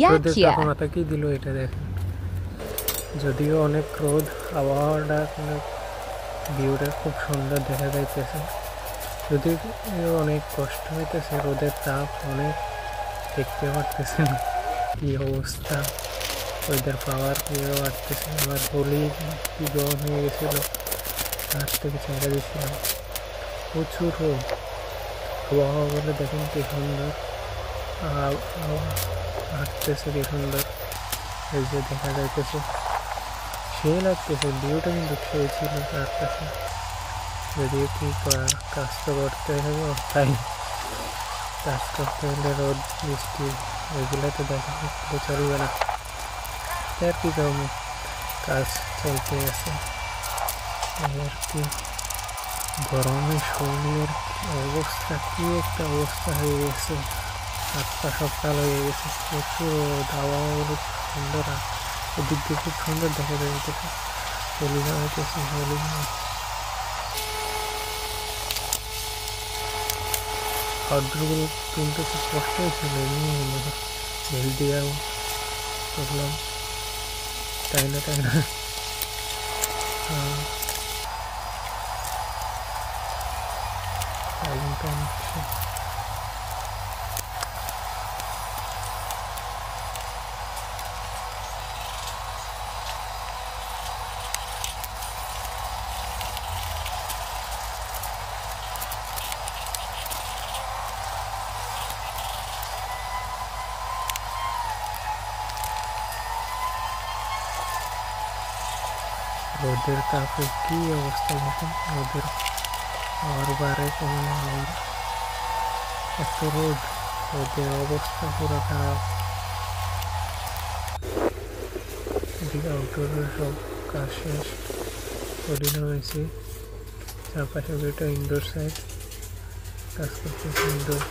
Jak রোদের je? তাপমাত্রা কি দিল এটা দেখেন। যদিও অনেক রোদ, আবহাওয়াটা ভিউটা খুব সুন্দর দেখা যাইতেছে। যদিও অনেক কষ্ট হইতেছে, রোদের তাপ অনেক দেখতে পারতেছেন কি অবস্থা। ওয়েদার পাওয়ার কিভাবে বাড়তেছে। আমার হোলি কি গরম হয়ে গেছিল, হাত থেকে ছেঁকা দিয়েছিলাম। প্রচুর রোদ, আবহাওয়া বলে দেখেন কি সুন্দর হাঁটতেছে, কি সুন্দর এই যে দেখা যাইতেছে, সে লাগতেছে। ভিউটা কিন্তু সেই ছিল তার কাছে। যদিও কি করার, কাজ তো করতে হবে, তাই কাজ করতে হলে রোদ বৃষ্টি এগুলো তো দেখা করতে চলবে না। আর কি করবো, কাজ চলতে আছে। আর কি গরমে শরীরের অবস্থা, কি একটা অবস্থা হয়ে গেছে, হাত পা সব কালো হয়ে গেছে। প্রচুর দাওয়াগুলো সুন্দর, এদিক দিয়ে খুব সুন্দর দেখা যাইতেছে। হোলি হইতেছে, হোলি আউটডোরগুলো তুলতে খুব কষ্ট হয়েছিল। এমনি হেল দিয়েও করলাম, তাই না তাই না। টাইমটা নিচ্ছে। রোদের তাপে কি অবস্থা দেখেন, রোদের আর বারে কমে এত রোদ, রোদের অবস্থা পুরো খারাপ। এদিকে আউটডোরের সব কাজ শেষ, হোলি নামাইছি। চারপাশে একটা ইনডোর সাইড, কাজ করতেছি ইনডোর।